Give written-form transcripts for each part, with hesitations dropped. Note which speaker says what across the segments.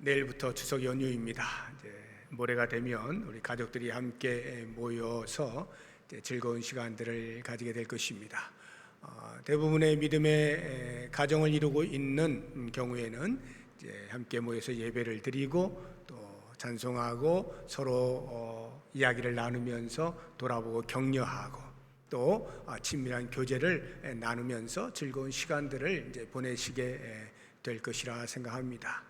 Speaker 1: 내일부터 추석 연휴입니다. 이제 모레가 되면 우리 가족들이 함께 모여서 즐거운 시간들을 가지게 될 것입니다. 대부분의 믿음의 가정을 이루고 있는 경우에는 이제 함께 모여서 예배를 드리고 또 찬송하고 서로 이야기를 나누면서 돌아보고 격려하고 또 친밀한 교제를 나누면서 즐거운 시간들을 이제 보내시게 될 것이라 생각합니다.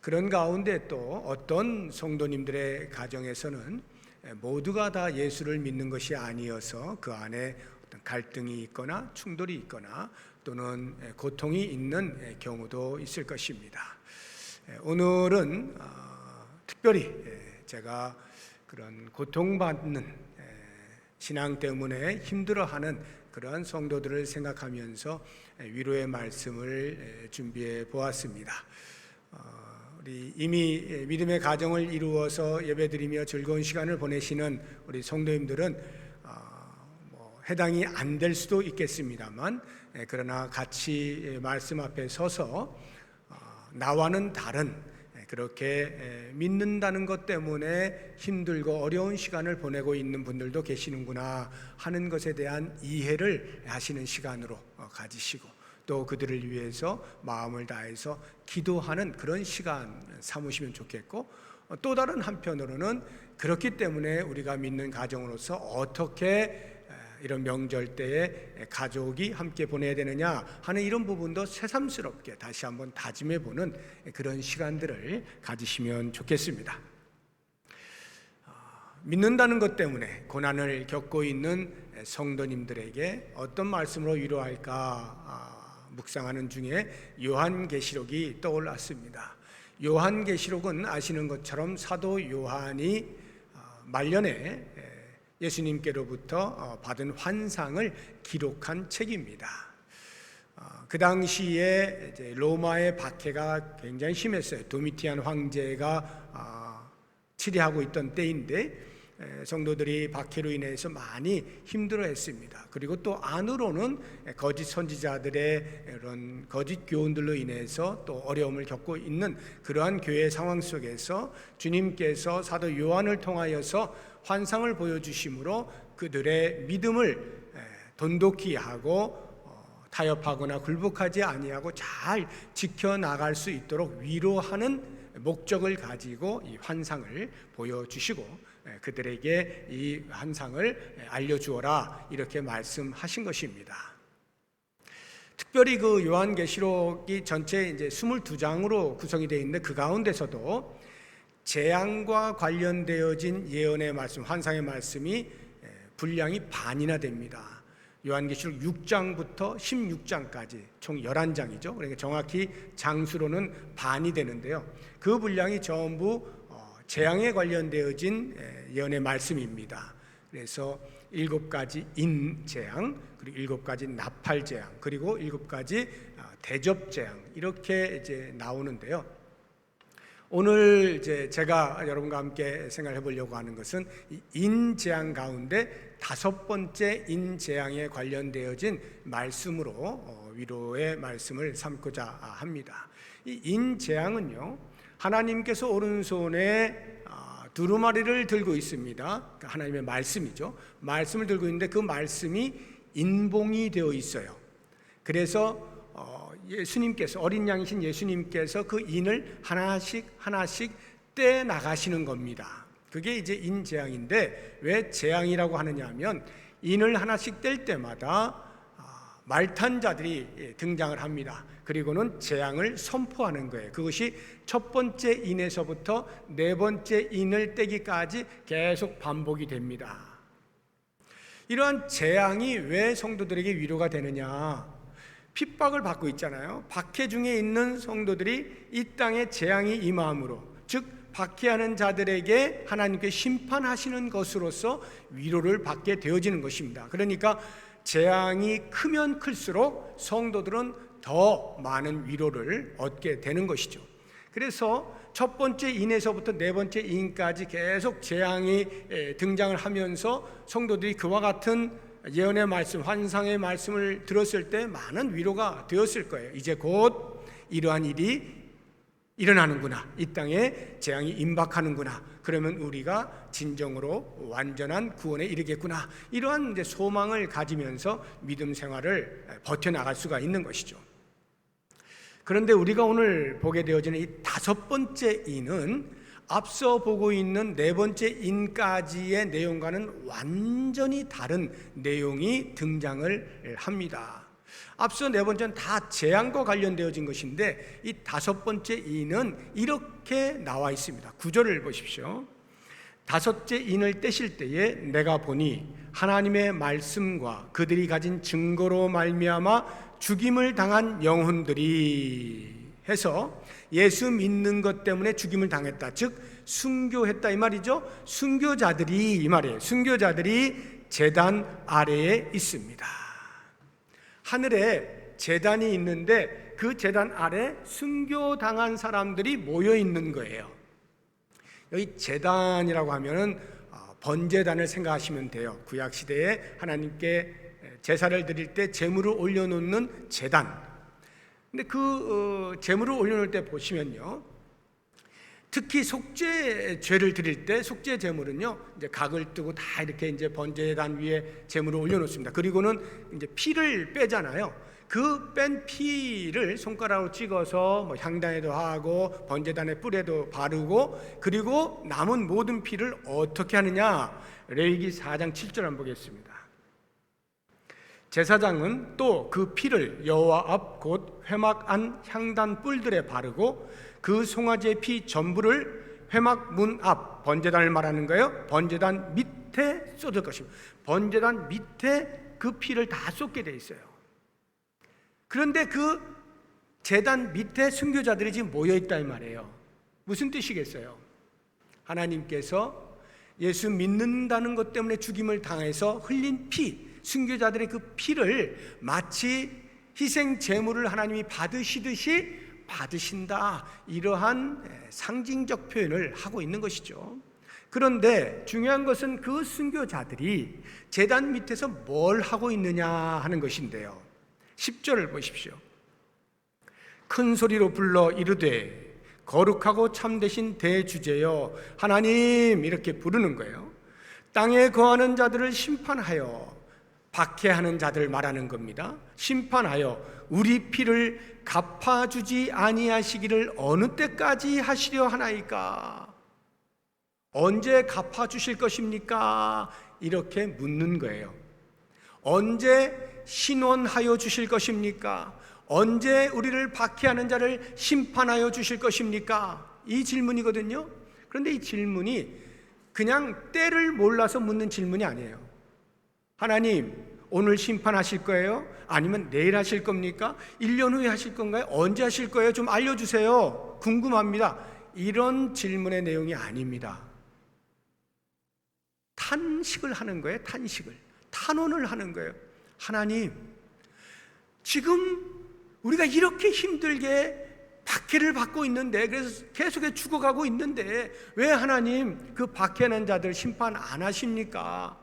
Speaker 1: 그런 가운데 또 어떤 성도님들의 가정에서는 모두가 다 예수를 믿는 것이 아니어서 그 안에 어떤 갈등이 있거나 충돌이 있거나 또는 고통이 있는 경우도 있을 것입니다. 오늘은 특별히 제가 그런 고통받는 신앙 때문에 힘들어하는 그러한 성도들을 생각하면서 위로의 말씀을 준비해 보았습니다. 우리 이미 믿음의 가정을 이루어서 예배드리며 즐거운 시간을 보내시는 우리 성도님들은 해당이 안 될 수도 있겠습니다만, 그러나 같이 말씀 앞에 서서 나와는 다른 그렇게 믿는다는 것 때문에 힘들고 어려운 시간을 보내고 있는 분들도 계시는구나 하는 것에 대한 이해를 하시는 시간으로 가지시고 또 그들을 위해서 마음을 다해서 기도하는 그런 시간 삼으시면 좋겠고, 또 다른 한편으로는 그렇기 때문에 우리가 믿는 가정으로서 어떻게 이런 명절 때에 가족이 함께 보내야 되느냐 하는 이런 부분도 새삼스럽게 다시 한번 다짐해 보는 그런 시간들을 가지시면 좋겠습니다. 믿는다는 것 때문에 고난을 겪고 있는 성도님들에게 어떤 말씀으로 위로할까 묵상하는 중에 요한계시록이 떠올랐습니다. 요한계시록은 아시는 것처럼 사도 요한이 말년에 예수님께로부터 받은 환상을 기록한 책입니다. 그 당시에 이제 로마의 박해가 굉장히 심했어요. 도미티안 황제가 치리하고 있던 때인데 성도들이 박해로 인해서 많이 힘들어했습니다. 그리고 또 안으로는 거짓 선지자들의 이런 거짓 교훈들로 인해서 또 어려움을 겪고 있는 그러한 교회 상황 속에서 주님께서 사도 요한을 통하여서 환상을 보여주심으로 그들의 믿음을 돈독히 하고 타협하거나 굴복하지 아니하고 잘 지켜나갈 수 있도록 위로하는 목적을 가지고 이 환상을 보여주시고 그들에게 이 환상을 알려주어라 이렇게 말씀하신 것입니다. 특별히 그 요한계시록이 전체 이제 22장으로 구성이 되어 있는데 그 가운데서도 재앙과 관련되어진 예언의 말씀, 환상의 말씀이 분량이 반이나 됩니다. 요한계시록 6장부터 16장까지 총 11장이죠. 그러니까 정확히 장수로는 반이 되는데요. 그 분량이 전부 재앙에 관련되어진 예언의 말씀입니다. 그래서 7가지 인재앙, 그리고 7가지 나팔재앙, 그리고 7가지 대접재앙 이렇게 이제 나오는데요. 오늘 이제 제가 여러분과 함께 생각해 보려고 하는 것은 이 인재앙 가운데 5번째 인재앙에 관련되어진 말씀으로 위로의 말씀을 삼고자 합니다. 이 인재앙은요, 하나님께서 오른손에 두루마리를 들고 있습니다. 하나님의 말씀이죠. 말씀을 들고 있는데 그 말씀이 인봉이 되어 있어요. 그래서 예수님께서, 어린 양이신 예수님께서 그 인을 하나씩 하나씩 떼 나가시는 겁니다. 그게 이제 인재앙인데, 왜 재앙이라고 하느냐 하면 인을 하나씩 뗄 때마다 말탄 자들이 등장을 합니다. 그리고는 재앙을 선포하는 거예요. 그것이 첫 번째 인에서부터 네 번째 인을 떼기까지 계속 반복이 됩니다. 이러한 재앙이 왜 성도들에게 위로가 되느냐? 핍박을 받고 있잖아요. 박해 중에 있는 성도들이 이 땅에 재앙이 임함으로, 즉 박해하는 자들에게 하나님께 심판하시는 것으로서 위로를 받게 되어지는 것입니다. 그러니까 재앙이 크면 클수록 성도들은 더 많은 위로를 얻게 되는 것이죠. 그래서 첫 번째 인에서부터 네 번째 인까지 계속 재앙이 등장을 하면서 성도들이 그와 같은 예언의 말씀, 환상의 말씀을 들었을 때 많은 위로가 되었을 거예요. 이제 곧 이러한 일이 일어나는구나, 이 땅에 재앙이 임박하는구나, 그러면 우리가 진정으로 완전한 구원에 이르겠구나, 이러한 이제 소망을 가지면서 믿음 생활을 버텨나갈 수가 있는 것이죠. 그런데 우리가 오늘 보게 되어지는 이 다섯 번째 인은 앞서 보고 있는 네 번째 인까지의 내용과는 완전히 다른 내용이 등장을 합니다. 앞서 네 번째는 다 재앙과 관련되어진 것인데, 이 다섯 번째 인은 이렇게 나와 있습니다. 9절을 보십시오. 다섯째 인을 떼실 때에 내가 보니 하나님의 말씀과 그들이 가진 증거로 말미암아 죽임을 당한 영혼들이 해서 예수 믿는 것 때문에 죽임을 당했다, 즉 순교했다 이 말이죠. 순교자들이, 이 말이에요. 순교자들이 제단 아래에 있습니다. 하늘에 제단이 있는데 그 제단 아래 순교당한 사람들이 모여 있는 거예요. 여기 제단이라고 하면은 번제단을 생각하시면 돼요. 구약 시대에 하나님께 제사를 드릴 때 제물을 올려놓는 제단. 근데 그 제물을 올려놓을 때 보시면요, 특히 속죄 죄를 드릴 때 속죄 제물은요, 이제 각을 뜨고 다 이렇게 이제 번제단 위에 제물을 올려놓습니다. 그리고는 이제 피를 빼잖아요. 그 뺀 피를 손가락으로 찍어서 뭐 향단에도 하고 번제단의 뿔에도 바르고, 그리고 남은 모든 피를 어떻게 하느냐, 레위기 4장 7절 한번 보겠습니다. 제사장은 또 그 피를 여호와 앞 곧 회막 안 향단 뿔들에 바르고 그 송아지의 피 전부를 회막 문 앞, 번제단을 말하는 거예요, 번제단 밑에 쏟을 것입니다. 번제단 밑에 그 피를 다 쏟게 돼 있어요. 그런데 그 제단 밑에 순교자들이 지금 모여 있다 이 말이에요. 무슨 뜻이겠어요? 하나님께서 예수 믿는다는 것 때문에 죽임을 당해서 흘린 피, 순교자들의 그 피를 마치 희생 제물을 하나님이 받으시듯이 받으신다, 이러한 상징적 표현을 하고 있는 것이죠. 그런데 중요한 것은 그 순교자들이 제단 밑에서 뭘 하고 있느냐 하는 것인데요. 10절을 보십시오. 큰 소리로 불러 이르되 거룩하고 참되신 대주제여 하나님, 이렇게 부르는 거예요. 땅에 거하는 자들을 심판하여, 박해하는 자들 말하는 겁니다. 심판하여 우리 피를 갚아주지 아니하시기를 어느 때까지 하시려 하나이까? 언제 갚아주실 것입니까? 이렇게 묻는 거예요. 언제 신원하여 주실 것입니까? 언제 우리를 박해하는 자를 심판하여 주실 것입니까? 이 질문이거든요. 그런데 이 질문이 그냥 때를 몰라서 묻는 질문이 아니에요. 하나님, 오늘 심판하실 거예요? 아니면 내일 하실 겁니까? 1년 후에 하실 건가요? 언제 하실 거예요? 좀 알려주세요. 궁금합니다. 이런 질문의 내용이 아닙니다. 탄식을 하는 거예요. 탄식을, 탄원을 하는 거예요. 하나님, 지금 우리가 이렇게 힘들게 박해를 받고 있는데, 그래서 계속 죽어가고 있는데 왜 하나님 그 박해하는 자들 심판 안 하십니까?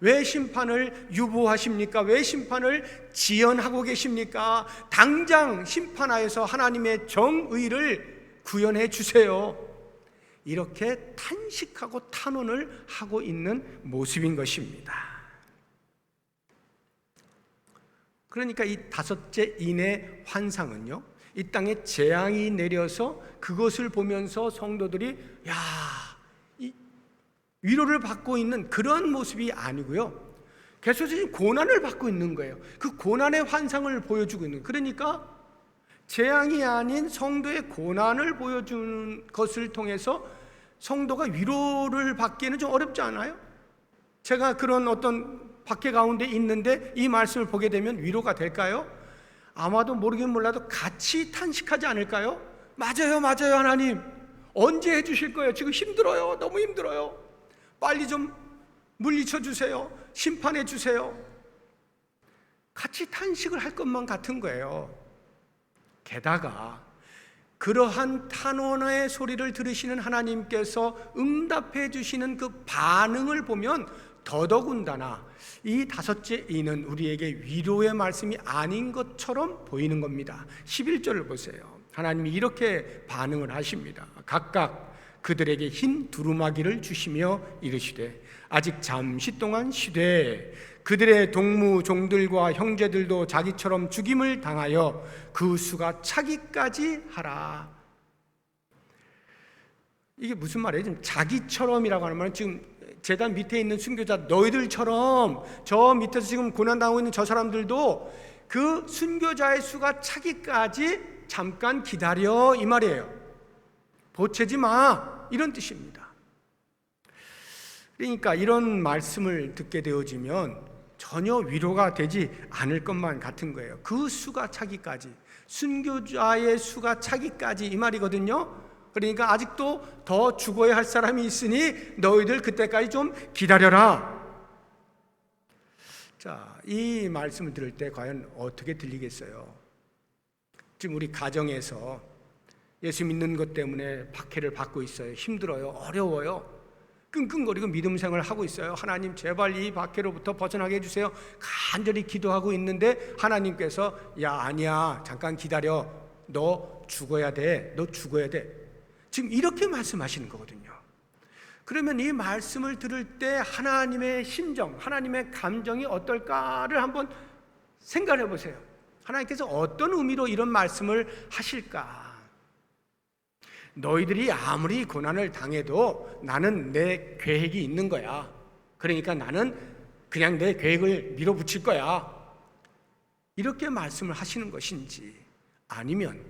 Speaker 1: 왜 심판을 유보하십니까? 왜 심판을 지연하고 계십니까? 당장 심판하여서 하나님의 정의를 구현해 주세요. 이렇게 탄식하고 탄원을 하고 있는 모습인 것입니다. 그러니까 이 다섯째 인의 환상은요, 이 땅에 재앙이 내려서 그것을 보면서 성도들이 위로를 받고 있는 그런 모습이 아니고요, 계속해서 고난을 받고 있는 거예요. 그 고난의 환상을 보여주고 있는, 그러니까 재앙이 아닌 성도의 고난을 보여주는 것을 통해서 성도가 위로를 받기에는 좀 어렵지 않아요? 제가 그런 어떤 박해 가운데 있는데 이 말씀을 보게 되면 위로가 될까요? 아마도 모르긴 몰라도 같이 탄식하지 않을까요? 맞아요, 맞아요, 하나님 언제 해주실 거예요? 지금 힘들어요, 너무 힘들어요. 빨리 좀 물리쳐 주세요. 심판해 주세요. 같이 탄식을 할 것만 같은 거예요. 게다가 그러한 탄원의 소리를 들으시는 하나님께서 응답해 주시는 그 반응을 보면 더더군다나 이 다섯째 인은 우리에게 위로의 말씀이 아닌 것처럼 보이는 겁니다. 11절을 보세요. 하나님이 이렇게 반응을 하십니다. 각각 그들에게 흰 두루마기를 주시며 이르시되 아직 잠시 동안 쉬되 그들의 동무 종들과 형제들도 자기처럼 죽임을 당하여 그 수가 차기까지 하라. 이게 무슨 말이에요? 지금 자기처럼이라고 하는 말은 지금 제단 밑에 있는 순교자 너희들처럼 저 밑에서 지금 고난당하고 있는 저 사람들도 그 순교자의 수가 차기까지 잠깐 기다려 이 말이에요. 보채지 마 이런 뜻입니다. 그러니까 이런 말씀을 듣게 되어지면 전혀 위로가 되지 않을 것만 같은 거예요. 그 수가 차기까지, 순교자의 수가 차기까지 이 말이거든요. 그러니까 아직도 더 죽어야 할 사람이 있으니 너희들 그때까지 좀 기다려라. 자, 이 말씀을 들을 때 과연 어떻게 들리겠어요? 지금 우리 가정에서 예수 믿는 것 때문에 박해를 받고 있어요. 힘들어요. 어려워요. 끙끙거리고 믿음 생활을 하고 있어요. 하나님 제발 이 박해로부터 벗어나게 해주세요. 간절히 기도하고 있는데 하나님께서 야 아니야 잠깐 기다려. 너 죽어야 돼. 너 죽어야 돼. 지금 이렇게 말씀하시는 거거든요. 그러면 이 말씀을 들을 때 하나님의 심정, 하나님의 감정이 어떨까를 한번 생각해 보세요. 하나님께서 어떤 의미로 이런 말씀을 하실까? 너희들이 아무리 고난을 당해도 나는 내 계획이 있는 거야. 그러니까 나는 그냥 내 계획을 밀어붙일 거야. 이렇게 말씀을 하시는 것인지, 아니면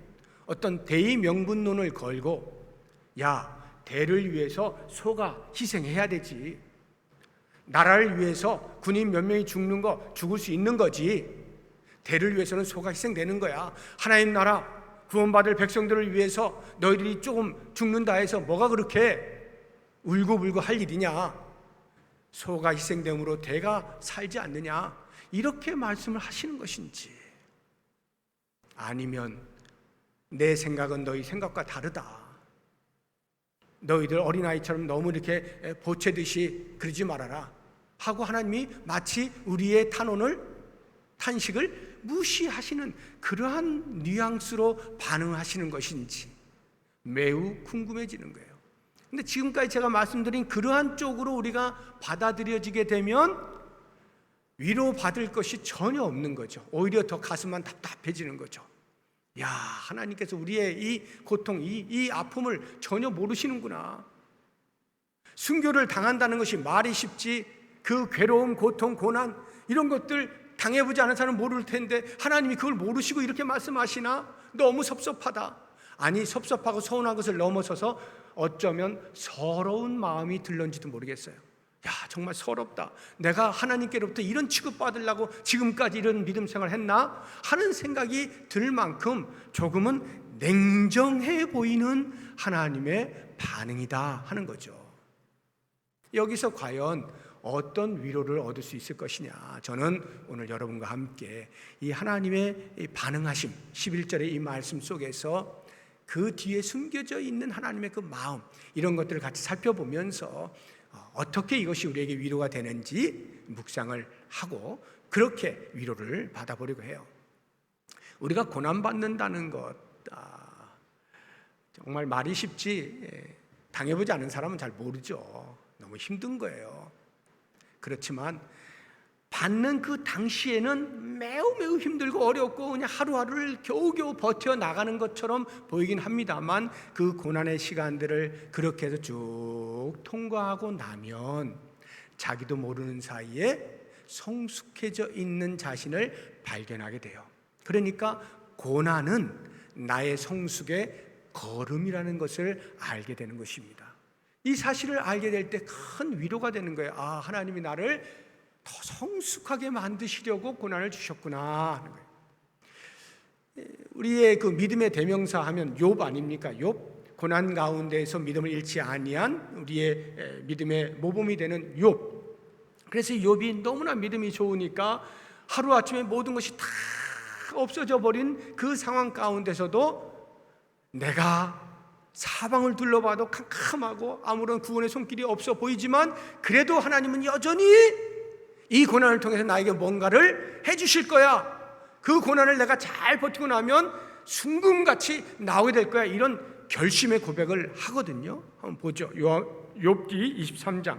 Speaker 1: 어떤 대의 명분론을 걸고 야, 대를 위해서 소가 희생해야 되지. 나라를 위해서 군인 몇 명이 죽는 거 죽을 수 있는 거지. 대를 위해서는 소가 희생되는 거야. 하나님 나라 구원받을 백성들을 위해서 너희들이 조금 죽는다 해서 뭐가 그렇게 울고불고 할 일이냐. 소가 희생됨으로 대가 살지 않느냐. 이렇게 말씀을 하시는 것인지, 아니면 내 생각은 너희 생각과 다르다. 너희들 어린아이처럼 너무 이렇게 보채듯이 그러지 말아라 하고 하나님이 마치 우리의 탄식을 무시하시는 그러한 뉘앙스로 반응하시는 것인지 매우 궁금해지는 거예요. 근데 지금까지 제가 말씀드린 그러한 쪽으로 우리가 받아들여지게 되면 위로받을 것이 전혀 없는 거죠. 오히려 더 가슴만 답답해지는 거죠. 야, 하나님께서 우리의 이 고통, 이 아픔을 전혀 모르시는구나. 순교를 당한다는 것이 말이 쉽지, 그 괴로움, 고통, 고난 이런 것들 당해보지 않은 사람은 모를 텐데 하나님이 그걸 모르시고 이렇게 말씀하시나? 너무 섭섭하다. 아니, 섭섭하고 서운한 것을 넘어서서 어쩌면 서러운 마음이 들런지도 모르겠어요. 야, 정말 서럽다. 내가 하나님께로부터 이런 취급받으려고 지금까지 이런 믿음 생활을 했나? 하는 생각이 들 만큼 조금은 냉정해 보이는 하나님의 반응이다 하는 거죠. 여기서 과연 어떤 위로를 얻을 수 있을 것이냐. 저는 오늘 여러분과 함께 이 하나님의 반응하심 11절의 이 말씀 속에서 그 뒤에 숨겨져 있는 하나님의 그 마음, 이런 것들을 같이 살펴보면서 어떻게 이것이 우리에게 위로가 되는지 묵상을 하고 그렇게 위로를 받아보려고 해요. 우리가 고난받는다는 것, 정말 말이 쉽지 당해보지 않은 사람은 잘 모르죠. 너무 힘든 거예요. 그렇지만 받는 그 당시에는 매우 힘들고 어렵고 그냥 하루하루를 겨우겨우 버텨나가는 것처럼 보이긴 합니다만 그 고난의 시간들을 그렇게 해서 쭉 통과하고 나면 자기도 모르는 사이에 성숙해져 있는 자신을 발견하게 돼요. 그러니까 고난은 나의 성숙의 걸음이라는 것을 알게 되는 것입니다. 이 사실을 알게 될 때 큰 위로가 되는 거예요. 아, 하나님이 나를 더 성숙하게 만드시려고 고난을 주셨구나 하는 거예요. 우리의 그 믿음의 대명사 하면 욥 아닙니까? 욥, 고난 가운데에서 믿음을 잃지 아니한 우리의 믿음의 모범이 되는 욥. 그래서 욥이 너무나 믿음이 좋으니까 하루아침에 모든 것이 다 없어져 버린 그 상황 가운데서도 내가 사방을 둘러봐도 캄캄하고 아무런 구원의 손길이 없어 보이지만 그래도 하나님은 여전히 이 고난을 통해서 나에게 뭔가를 해주실 거야. 그 고난을 내가 잘 버티고 나면 순금같이 나오게 될 거야. 이런 결심의 고백을 하거든요. 한번 보죠. 욥기 23장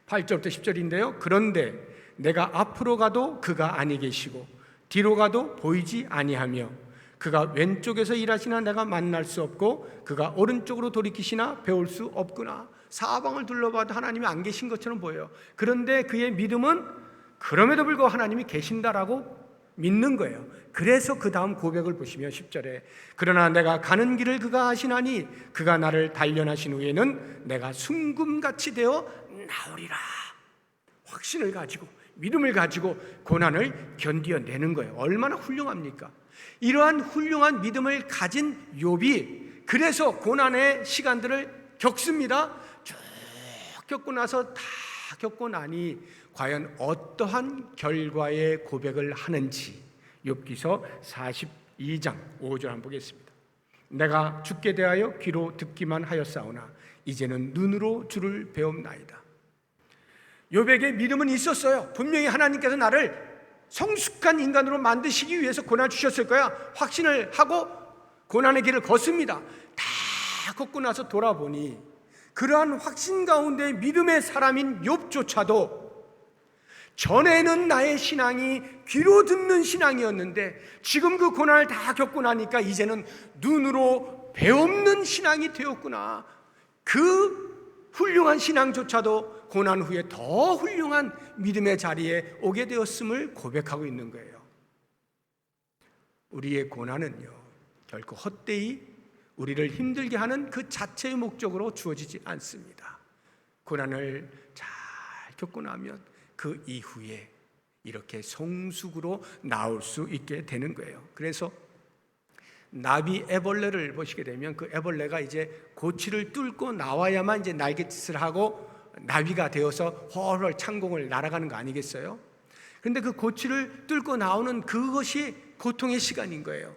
Speaker 1: 8절부터 10절인데요. 그런데 내가 앞으로 가도 그가 아니 계시고 뒤로 가도 보이지 아니하며 그가 왼쪽에서 일하시나 내가 만날 수 없고 그가 오른쪽으로 돌이키시나 배울 수 없구나. 사방을 둘러봐도 하나님이 안 계신 것처럼 보여요. 그런데 그의 믿음은 그럼에도 불구하고 하나님이 계신다라고 믿는 거예요. 그래서 그 다음 고백을 보시면 10절에 그러나 내가 가는 길을 그가 아시나니 그가 나를 단련하신 후에는 내가 순금같이 되어 나오리라. 확신을 가지고 믿음을 가지고 고난을 견디어내는 거예요. 얼마나 훌륭합니까? 이러한 훌륭한 믿음을 가진 욥이 그래서 고난의 시간들을 겪습니다. 쭉 겪고 나서 다 겪고 나니 과연 어떠한 결과의 고백을 하는지 욥기서 42장 5절 한번 보겠습니다. 내가 주께 대하여 귀로 듣기만 하였사오나 이제는 눈으로 주를 배움나이다. 욥에게 믿음은 있었어요. 분명히 하나님께서 나를 성숙한 인간으로 만드시기 위해서 고난을 주셨을 거야. 확신을 하고 고난의 길을 걷습니다. 다 걷고 나서 돌아보니 그러한 확신 가운데 믿음의 사람인 욥조차도 전에는 나의 신앙이 귀로 듣는 신앙이었는데 지금 그 고난을 다 겪고 나니까 이제는 눈으로 배움는 신앙이 되었구나. 그 훌륭한 신앙조차도 고난 후에 더 훌륭한 믿음의 자리에 오게 되었음을 고백하고 있는 거예요. 우리의 고난은요, 결코 헛되이 우리를 힘들게 하는 그 자체의 목적으로 주어지지 않습니다. 고난을 잘 겪고 나면 그 이후에 이렇게 성숙으로 나올 수 있게 되는 거예요. 그래서 나비 애벌레를 보시게 되면 그 애벌레가 이제 고치를 뚫고 나와야만 이제 날갯짓을 하고 나비가 되어서 훨훨 창공을 날아가는 거 아니겠어요? 그런데 그 고치를 뚫고 나오는 그것이 고통의 시간인 거예요.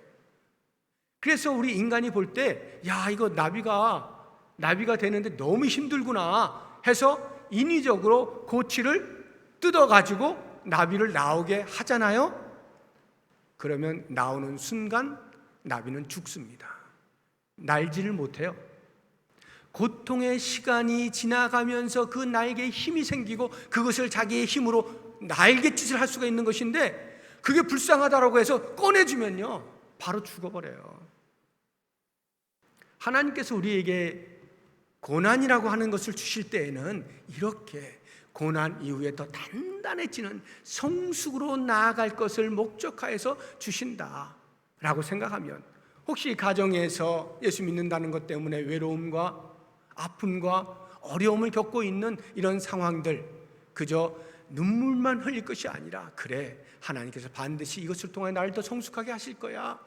Speaker 1: 그래서 우리 인간이 볼 때, 야, 이거 나비가 되는데 너무 힘들구나 해서 인위적으로 고치를 뜯어가지고 나비를 나오게 하잖아요. 그러면 나오는 순간 나비는 죽습니다. 날지를 못해요. 고통의 시간이 지나가면서 그 날개에 힘이 생기고 그것을 자기의 힘으로 날갯짓을 할 수가 있는 것인데 그게 불쌍하다고 해서 꺼내주면요 바로 죽어버려요. 하나님께서 우리에게 고난이라고 하는 것을 주실 때에는 이렇게 고난 이후에 더 단단해지는 성숙으로 나아갈 것을 목적하여서 주신다라고 생각하면 혹시 가정에서 예수 믿는다는 것 때문에 외로움과 아픔과 어려움을 겪고 있는 이런 상황들 그저 눈물만 흘릴 것이 아니라 그래 하나님께서 반드시 이것을 통해 나를 더 성숙하게 하실 거야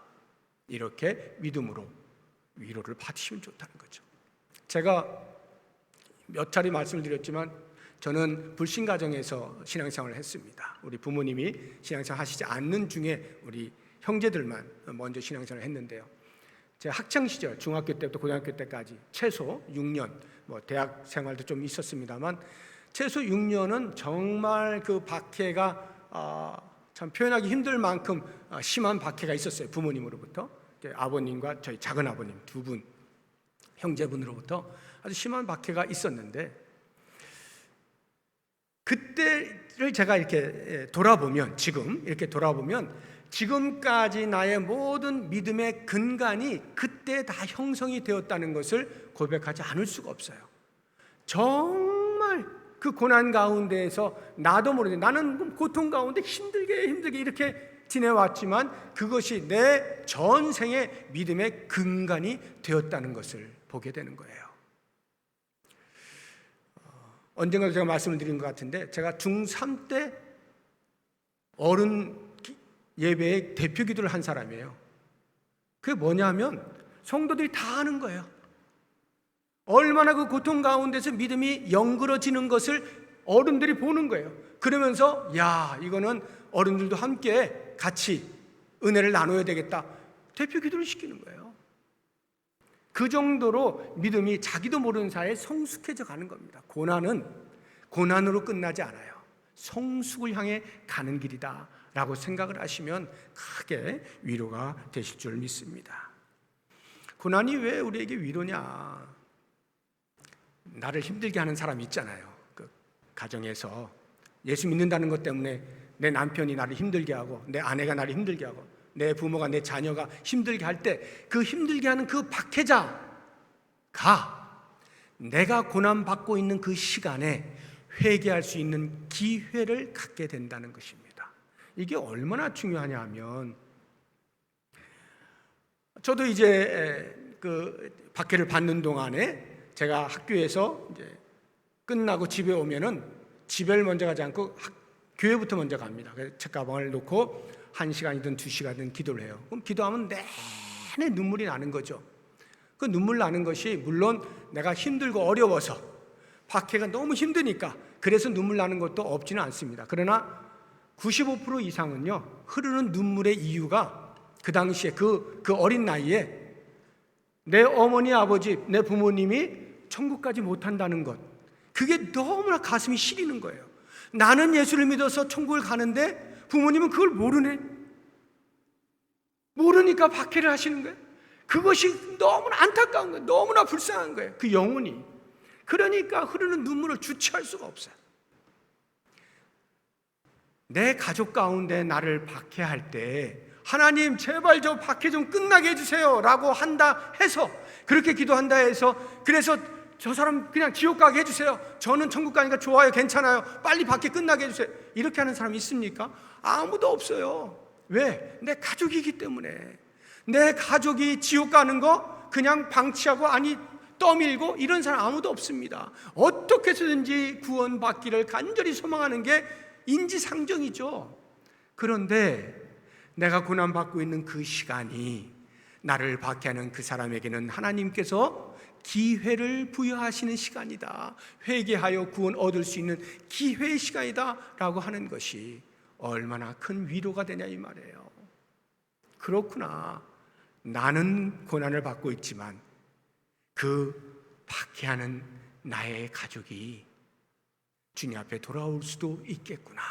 Speaker 1: 이렇게 믿음으로 위로를 받으시면 좋다는 거죠. 제가 몇 차례 말씀을 드렸지만 저는 불신 가정에서 신앙생활을 했습니다. 우리 부모님이 신앙생활 하시지 않는 중에 우리 형제들만 먼저 신앙생활을 했는데요. 제 학창시절 중학교 때부터 고등학교 때까지 최소 6년 대학 생활도 좀 있었습니다만 최소 6년은 정말 그 박해가 참 표현하기 힘들 만큼 심한 박해가 있었어요. 부모님으로부터 아버님과 저희 작은 아버님 두 분 형제분으로부터 아주 심한 박해가 있었는데 그때를 제가 이렇게 돌아보면 지금 이렇게 돌아보면 지금까지 나의 모든 믿음의 근간이 그때 다 형성이 되었다는 것을 고백하지 않을 수가 없어요. 정말 그 고난 가운데에서 나도 모르게 나는 고통 가운데 힘들게 이렇게 지내왔지만 그것이 내 전생의 믿음의 근간이 되었다는 것을 보게 되는 거예요. 언젠가 제가 말씀을 드린 것 같은데 제가 중3 때 어른 예배의 대표 기도를 한 사람이에요. 그게 뭐냐면 성도들이 다 아는 거예요. 얼마나 그 고통 가운데서 믿음이 영그러지는 것을 어른들이 보는 거예요. 그러면서 야 이거는 어른들도 함께 같이 은혜를 나눠야 되겠다. 대표 기도를 시키는 거예요. 그 정도로 믿음이 자기도 모르는 사이에 성숙해져 가는 겁니다. 고난은 고난으로 끝나지 않아요. 성숙을 향해 가는 길이다 라고 생각을 하시면 크게 위로가 되실 줄 믿습니다. 고난이 왜 우리에게 위로냐? 나를 힘들게 하는 사람이 있잖아요. 그 가정에서 예수 믿는다는 것 때문에 내 남편이 나를 힘들게 하고, 내 아내가 나를 힘들게 하고, 내 부모가 내 자녀가 힘들게 할 때 그 힘들게 하는 그 박해자가 내가 고난받고 있는 그 시간에 회개할 수 있는 기회를 갖게 된다는 것입니다. 이게 얼마나 중요하냐 하면, 저도 이제 그 박해를 받는 동안에 제가 학교에서 이제 끝나고 집에 오면은 집을 먼저 가지 않고 교회부터 먼저 갑니다. 그래서 책가방을 놓고 1시간이든 2시간이든 기도를 해요. 그럼 기도하면 내내 눈물이 나는 거죠. 그 눈물 나는 것이 물론 내가 힘들고 어려워서, 박해가 너무 힘드니까 그래서 눈물 나는 것도 없지는 않습니다. 그러나 95% 이상은요, 흐르는 눈물의 이유가 그 당시에 그 어린 나이에 내 어머니, 아버지, 내 부모님이 천국까지 못한다는 것, 그게 너무나 가슴이 시리는 거예요. 나는 예수를 믿어서 천국을 가는데 부모님은 그걸 모르니까 박해를 하시는 거예요. 그것이 너무나 안타까운 거예요. 너무나 불쌍한 거예요. 그 영혼이. 그러니까 흐르는 눈물을 주체할 수가 없어요. 내 가족 가운데 나를 박해할 때 하나님 제발 저 박해 좀 끝나게 해주세요 라고 한다 해서, 그렇게 기도한다 해서, 그래서 저 사람 그냥 지옥 가게 해주세요, 저는 천국 가니까 좋아요, 괜찮아요, 빨리 박해 끝나게 해주세요, 이렇게 하는 사람이 있습니까? 아무도 없어요. 왜? 내 가족이기 때문에. 내 가족이 지옥 가는 거 그냥 방치하고, 아니 떠밀고 이런 사람 아무도 없습니다. 어떻게 해서든지 구원받기를 간절히 소망하는 게 인지상정이죠. 그런데 내가 고난받고 있는 그 시간이, 나를 박해하는 그 사람에게는 하나님께서 기회를 부여하시는 시간이다, 회개하여 구원 얻을 수 있는 기회의 시간이다 라고 하는 것이 얼마나 큰 위로가 되냐 이 말이에요. 그렇구나, 나는 고난을 받고 있지만 그 박해하는 나의 가족이 주님 앞에 돌아올 수도 있겠구나,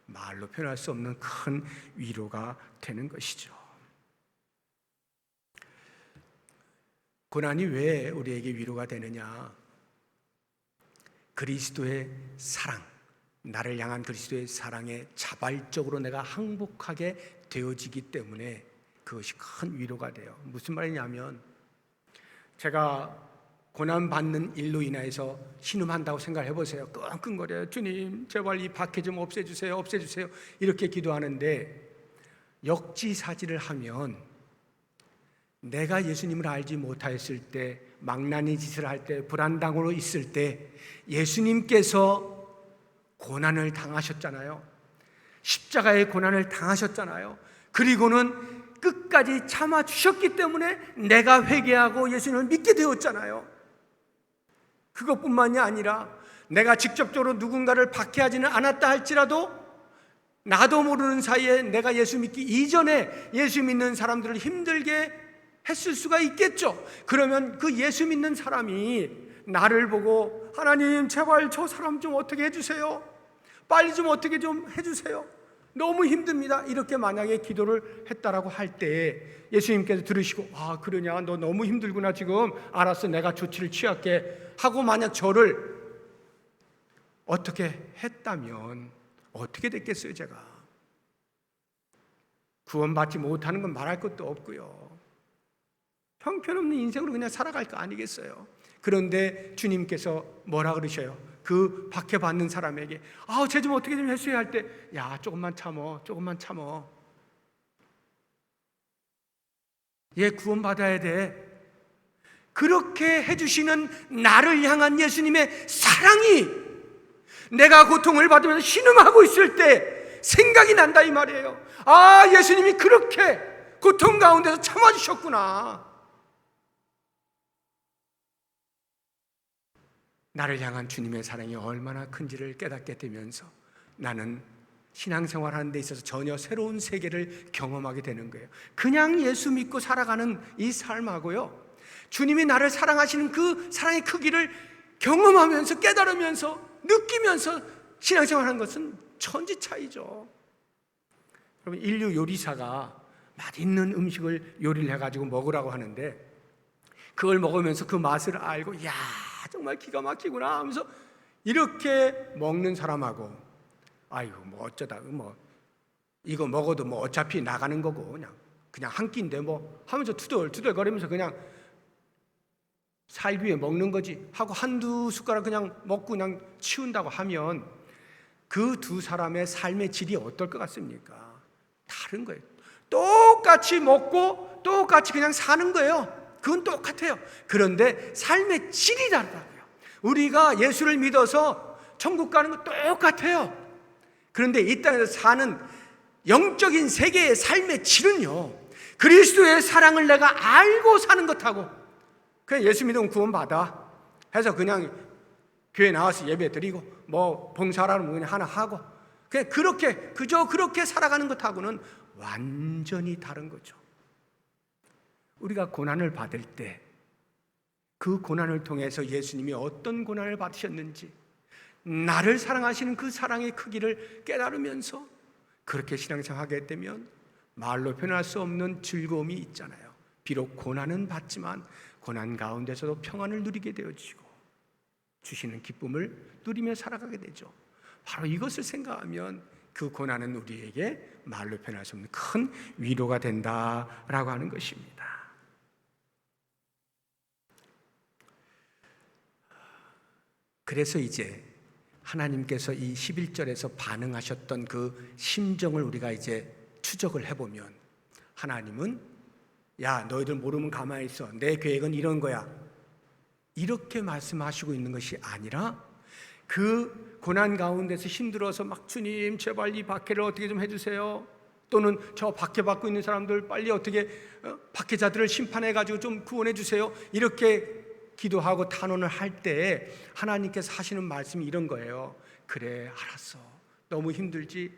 Speaker 1: 말로 표현할 수 없는 큰 위로가 되는 것이죠. 고난이 왜 우리에게 위로가 되느냐? 그리스도의 사랑, 나를 향한 그리스도의 사랑에 자발적으로 내가 항복하게 되어지기 때문에 그것이 큰 위로가 돼요. 무슨 말이냐면, 제가 고난받는 일로 인해서 신음한다고 생각을 해보세요. 끙끙거려요. 주님 제발 이 박해 좀 없애주세요, 없애주세요, 이렇게 기도하는데 역지사지를 하면, 내가 예수님을 알지 못하였을 때, 망나니 짓을 할 때, 불안당으로 있을 때 예수님께서 고난을 당하셨잖아요. 십자가의 고난을 당하셨잖아요. 그리고는 끝까지 참아주셨기 때문에 내가 회개하고 예수님을 믿게 되었잖아요. 그것뿐만이 아니라 내가 직접적으로 누군가를 박해하지는 않았다 할지라도 나도 모르는 사이에 내가 예수 믿기 이전에 예수 믿는 사람들을 힘들게 했을 수가 있겠죠. 그러면 그 예수 믿는 사람이 나를 보고 하나님 제발 저 사람 좀 어떻게 해주세요, 빨리 좀 어떻게 좀 해주세요, 너무 힘듭니다, 이렇게 만약에 기도를 했다라고 할 때 예수님께서 들으시고, 아 그러냐, 너 너무 힘들구나, 지금 알았어, 내가 조치를 취할게 하고 만약 저를 어떻게 했다면 어떻게 됐겠어요? 제가 구원받지 못하는 건 말할 것도 없고요, 형편없는 인생으로 그냥 살아갈 거 아니겠어요? 그런데 주님께서 뭐라 그러셔요? 그 박해받는 사람에게 쟤 좀 어떻게 좀 해주세요 할 때, 야 조금만 참어, 조금만 참어, 얘 구원받아야 돼. 그렇게 해주시는 나를 향한 예수님의 사랑이 내가 고통을 받으면서 신음하고 있을 때 생각이 난다 이 말이에요. 아, 예수님이 그렇게 고통 가운데서 참아주셨구나. 나를 향한 주님의 사랑이 얼마나 큰지를 깨닫게 되면서 나는 신앙생활하는 데 있어서 전혀 새로운 세계를 경험하게 되는 거예요. 그냥 예수 믿고 살아가는 이 삶하고요, 주님이 나를 사랑하시는 그 사랑의 크기를 경험하면서 깨달으면서 느끼면서 신앙생활하는 것은 천지 차이죠. 여러분, 인류 요리사가 맛있는 음식을 요리를 해가지고 먹으라고 하는데, 그걸 먹으면서 그 맛을 알고 야 정말 기가 막히구나 하면서 이렇게 먹는 사람하고, 아이고 뭐 어쩌다 뭐 이거 먹어도 뭐 어차피 나가는 거고 그냥 한 끼인데 뭐 하면서 투덜투덜거리면서 그냥 살기 위해 먹는 거지 하고 한두 숟가락 그냥 먹고 그냥 치운다고 하면 그 두 사람의 삶의 질이 어떨 것 같습니까? 다른 거예요. 똑같이 먹고 똑같이 그냥 사는 거예요. 그건 똑같아요. 그런데 삶의 질이 다르다고요. 우리가 예수를 믿어서 천국 가는 거 똑같아요. 그런데 이 땅에서 사는 영적인 세계의 삶의 질은요, 그리스도의 사랑을 내가 알고 사는 것하고, 그냥 예수 믿으면 구원받아 해서 그냥 교회 나와서 예배 드리고 뭐 봉사라는 뭐 그냥 하나 하고 그냥 그저 그렇게 살아가는 것하고는 완전히 다른 거죠. 우리가 고난을 받을 때 그 고난을 통해서 예수님이 어떤 고난을 받으셨는지, 나를 사랑하시는 그 사랑의 크기를 깨달으면서 그렇게 신앙생활하게 되면 말로 표현할 수 없는 즐거움이 있잖아요. 비록 고난은 받지만 고난 가운데서도 평안을 누리게 되어지고 주시는 기쁨을 누리며 살아가게 되죠. 바로 이것을 생각하면 그 고난은 우리에게 말로 표현할 수 없는 큰 위로가 된다라고 하는 것입니다. 그래서 이제 하나님께서 이 11절에서 반응하셨던 그 심정을 우리가 이제 추적을 해보면, 하나님은 야 너희들 모르면 가만히 있어, 내 계획은 이런 거야, 이렇게 말씀하시고 있는 것이 아니라, 그 고난 가운데서 힘들어서 막 주님 제발 이 박해를 어떻게 좀 해주세요, 또는 저 박해 받고 있는 사람들 빨리 어떻게 박해자들을 심판해가지고 좀 구원해 주세요, 이렇게 기도하고 탄원을 할 때 하나님께서 하시는 말씀이 이런 거예요. 그래 알았어, 너무 힘들지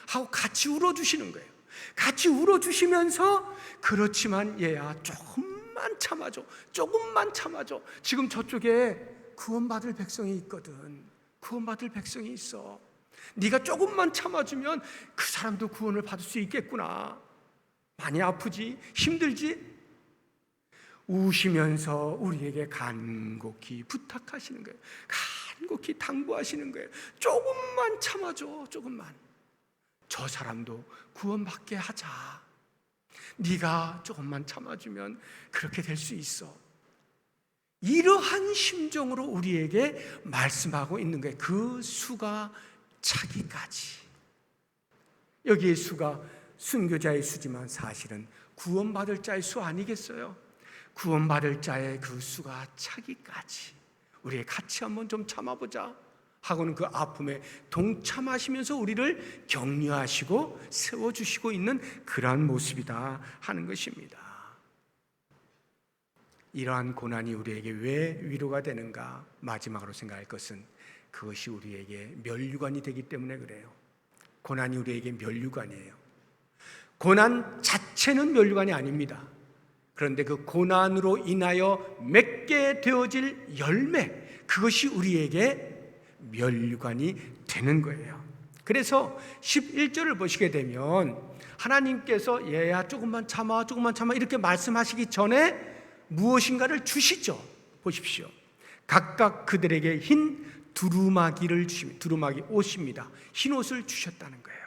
Speaker 1: 하고 같이 울어주시는 거예요. 같이 울어주시면서 그렇지만 얘야 조금만 참아줘, 조금만 참아줘, 지금 저쪽에 구원받을 백성이 있거든, 구원받을 백성이 있어, 네가 조금만 참아주면 그 사람도 구원을 받을 수 있겠구나, 많이 아프지 힘들지, 우시면서 우리에게 간곡히 부탁하시는 거예요. 간곡히 당부하시는 거예요. 조금만 참아줘, 조금만. 저 사람도 구원받게 하자. 네가 조금만 참아주면 그렇게 될 수 있어. 이러한 심정으로 우리에게 말씀하고 있는 거예요. 그 수가 차기까지. 여기에 수가 순교자의 수지만 사실은 구원받을 자의 수 아니겠어요? 구원받을 자의 그 수가 차기까지 우리 같이 한번 좀 참아보자 하고는 그 아픔에 동참하시면서 우리를 격려하시고 세워주시고 있는 그러한 모습이다 하는 것입니다. 이러한 고난이 우리에게 왜 위로가 되는가? 마지막으로 생각할 것은 그것이 우리에게 면류관이 되기 때문에 그래요. 고난이 우리에게 면류관이에요. 고난 자체는 면류관이 아닙니다. 그런데 그 고난으로 인하여 맺게 되어질 열매, 그것이 우리에게 면류관이 되는 거예요. 그래서 11절을 보시게 되면 하나님께서 얘야 조금만 참아 이렇게 말씀하시기 전에 무엇인가를 주시죠. 보십시오. 각각 그들에게 흰 두루마기를 주십니다. 두루마기 옷입니다. 흰 옷을 주셨다는 거예요.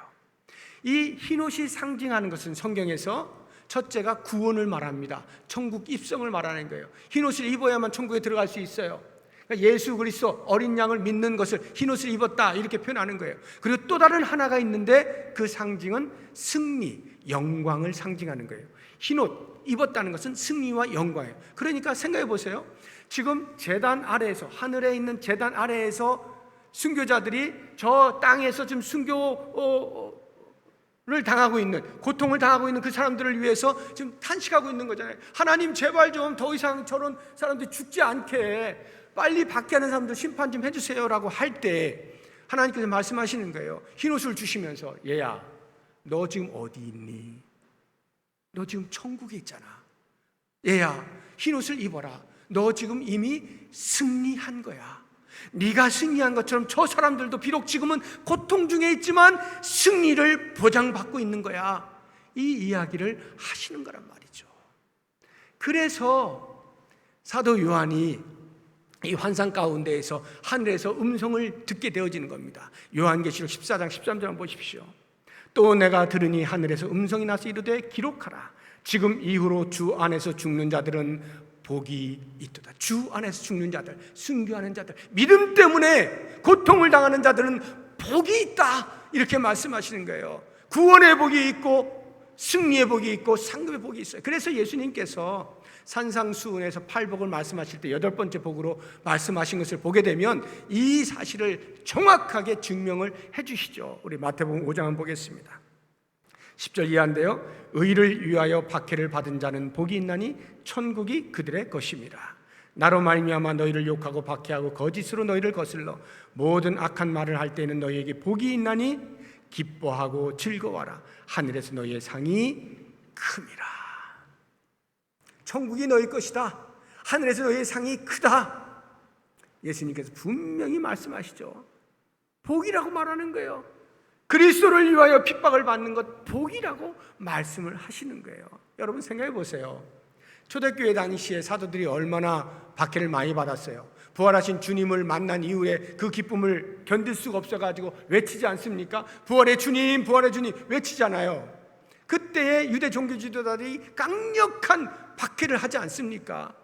Speaker 1: 이 흰 옷이 상징하는 것은 성경에서 첫째가 구원을 말합니다. 천국 입성을 말하는 거예요. 흰 옷을 입어야만 천국에 들어갈 수 있어요. 그러니까 예수 그리스도 어린 양을 믿는 것을 흰 옷을 입었다 이렇게 표현하는 거예요. 그리고 또 다른 하나가 있는데 그 상징은 승리, 영광을 상징하는 거예요. 흰 옷 입었다는 것은 승리와 영광이에요. 그러니까 생각해 보세요. 지금 제단 아래에서, 하늘에 있는 제단 아래에서 순교자들이 저 땅에서 지금 순교를 당하고 있는, 고통을 당하고 있는 그 사람들을 위해서 지금 탄식하고 있는 거잖아요. 하나님 제발 좀 더 이상 저런 사람들이 죽지 않게 빨리 받게 하는 사람들 심판 좀 해주세요 라고 할 때 하나님께서 말씀하시는 거예요. 흰옷을 주시면서 얘야 너 지금 어디 있니? 너 지금 천국에 있잖아. 얘야 흰옷을 입어라. 너 지금 이미 승리한 거야. 네가 승리한 것처럼 저 사람들도 비록 지금은 고통 중에 있지만 승리를 보장받고 있는 거야. 이 이야기를 하시는 거란 말이죠. 그래서 사도 요한이 이 환상 가운데에서 하늘에서 음성을 듣게 되어지는 겁니다. 요한계시록 14장 13절 보십시오. 또 내가 들으니 하늘에서 음성이 나서 이르되 기록하라. 지금 이후로 주 안에서 죽는 자들은 복이 있도다. 주 안에서 죽는 자들, 순교하는 자들, 믿음 때문에 고통을 당하는 자들은 복이 있다. 이렇게 말씀하시는 거예요. 구원의 복이 있고 승리의 복이 있고 상급의 복이 있어요. 그래서 예수님께서 산상수훈에서 팔복을 말씀하실 때 8번째 복으로 말씀하신 것을 보게 되면 이 사실을 정확하게 증명을 해주시죠. 우리 마태복음 5장을 보겠습니다. 10절 이하인데요. 의를 위하여 박해를 받은 자는 복이 있나니 천국이 그들의 것입니다. 나로 말미암아 너희를 욕하고 박해하고 거짓으로 너희를 거슬러 모든 악한 말을 할 때에는 너희에게 복이 있나니 기뻐하고 즐거워하라. 하늘에서 너희의 상이 큼이라. 천국이 너희 것이다. 하늘에서 너희의 상이 크다. 예수님께서 분명히 말씀하시죠. 복이라고 말하는 거예요. 그리스도를 위하여 핍박을 받는 것 복이라고 말씀을 하시는 거예요. 여러분 생각해 보세요. 초대교회 당시에 사도들이 얼마나 박해를 많이 받았어요. 부활하신 주님을 만난 이후에 그 기쁨을 견딜 수가 없어가지고 외치지 않습니까? 부활의 주님, 부활의 주님 외치잖아요. 그때의 유대 종교 지도자들이 강력한 박해를 하지 않습니까?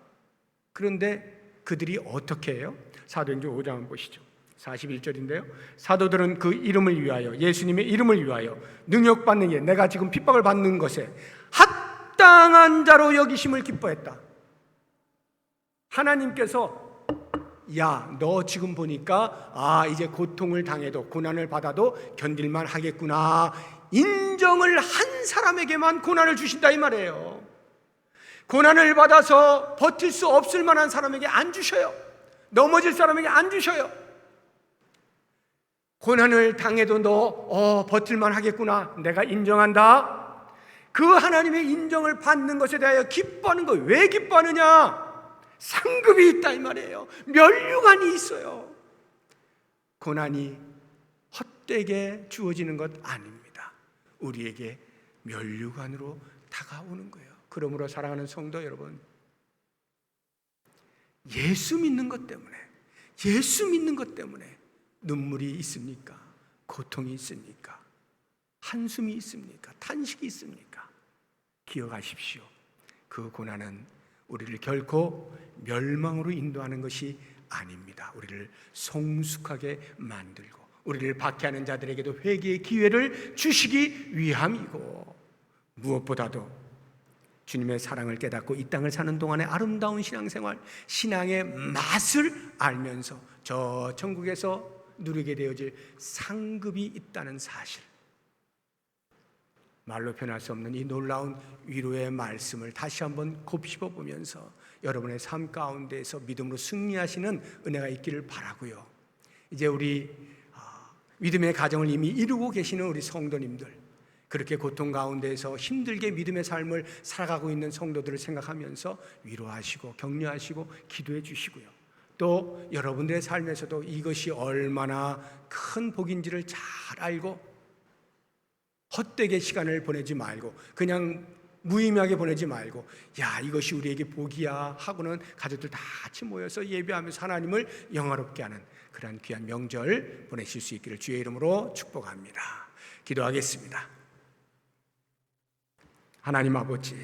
Speaker 1: 그런데 그들이 어떻게 해요? 사도행전 5장 한번 보시죠. 41절인데요. 사도들은 그 이름을 위하여, 예수님의 이름을 위하여 능력받는 일, 내가 지금 핍박을 받는 것에 합당한 자로 여기심을 기뻐했다. 하나님께서 야, 너 지금 보니까 이제 고통을 당해도 고난을 받아도 견딜만 하겠구나 인정을 한 사람에게만 고난을 주신다 이 말이에요. 고난을 받아서 버틸 수 없을 만한 사람에게 안 주셔요. 넘어질 사람에게 안 주셔요. 고난을 당해도 너 버틸만 하겠구나 내가 인정한다. 그 하나님의 인정을 받는 것에 대하여 기뻐하는 거. 왜 기뻐하느냐? 상급이 있다 이 말이에요. 면류관이 있어요. 고난이 헛되게 주어지는 것 아닙니다. 우리에게 면류관으로 다가오는 거예요. 그러므로 사랑하는 성도 여러분, 예수 믿는 것 때문에, 예수 믿는 것 때문에 눈물이 있습니까? 고통이 있습니까? 한숨이 있습니까? 탄식이 있습니까? 기억하십시오. 그 고난은 우리를 결코 멸망으로 인도하는 것이 아닙니다. 우리를 성숙하게 만들고 우리를 박해하는 자들에게도 회개의 기회를 주시기 위함이고, 무엇보다도 주님의 사랑을 깨닫고 이 땅을 사는 동안의 아름다운 신앙생활, 신앙의 맛을 알면서 저 천국에서 누리게 되어질 상급이 있다는 사실, 말로 표현할 수 없는 이 놀라운 위로의 말씀을 다시 한번 곱씹어 보면서 여러분의 삶 가운데에서 믿음으로 승리하시는 은혜가 있기를 바라고요. 이제 우리 믿음의 가정을 이미 이루고 계시는 우리 성도님들, 그렇게 고통 가운데에서 힘들게 믿음의 삶을 살아가고 있는 성도들을 생각하면서 위로하시고 격려하시고 기도해 주시고요. 또 여러분들의 삶에서도 이것이 얼마나 큰 복인지를 잘 알고 헛되게 시간을 보내지 말고, 그냥 무의미하게 보내지 말고, 야, 이것이 우리에게 복이야 하고는 가족들 다 같이 모여서 예배하면서 하나님을 영화롭게 하는 그런 귀한 명절 보내실 수 있기를 주의 이름으로 축복합니다. 기도하겠습니다. 하나님 아버지,